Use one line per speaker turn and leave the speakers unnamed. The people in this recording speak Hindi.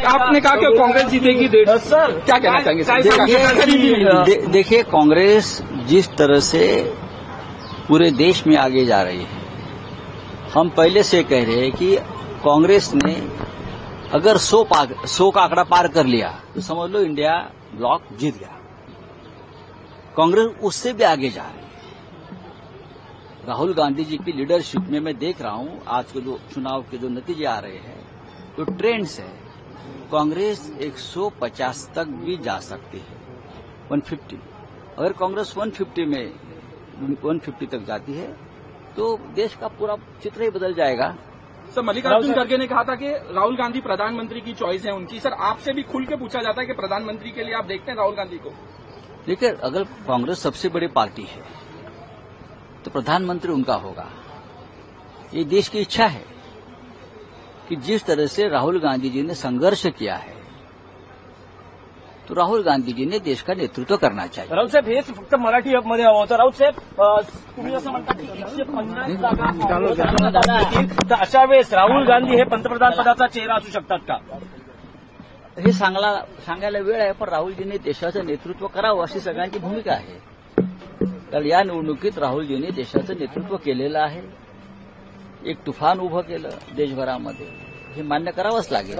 आपने कहा कि कांग्रेस जीतेगी 150, क्या कहना चाहेंगे?
देखिए, कांग्रेस जिस तरह से पूरे देश में आगे जा रही है, हम पहले से कह रहे हैं कि कांग्रेस ने अगर 100 का आंकड़ा पार कर लिया तो समझ लो इंडिया ब्लॉक जीत गया। कांग्रेस उससे भी आगे जा रही है। राहुल गांधी जी की लीडरशिप में मैं देख रहा हूं आज के जो चुनाव के जो नतीजे आ रहे हैं, तो ट्रेंड्स है, कांग्रेस 150 तक भी जा सकती है, 150। अगर कांग्रेस 150 तक जाती है तो देश का पूरा चित्र ही बदल जाएगा।
सर, मल्लिकार्जुन खड़गे ने कहा था कि राहुल गांधी प्रधानमंत्री की चॉइस है उनकी। सर, आपसे भी खुल के पूछा जाता है कि प्रधानमंत्री के लिए आप देखते हैं राहुल गांधी को?
देखिए, अगर कांग्रेस सबसे बड़ी पार्टी है तो प्रधानमंत्री उनका होगा। ये देश की इच्छा है कि जिस तरह से राहुल गांधी जी ने संघर्ष किया है, तो राहुल गांधी जी ने देश का नेतृत्व करना चाहिए।
राऊत साहेब, हेच फक्त मराठी हबमध्ये हवं होतं. राऊत साहेब, तुम्ही असं म्हणता की 150 जागा येतील, तर अशा वेळेस राहुल गांधी हे पंतप्रधान पदाचा चेहरा असू शकतात का?
हे सांगायला वेळ आहे, पण राहुलजींनी देशाचं नेतृत्व करावं अशी सगळ्यांची भूमिका आहे. कारण या निवडणुकीत राहुलजींनी देशाचं नेतृत्व केलेलं आहे. एक तुफान उभं केलं देशभरामध्ये, हे मान्य करावंच लागेल.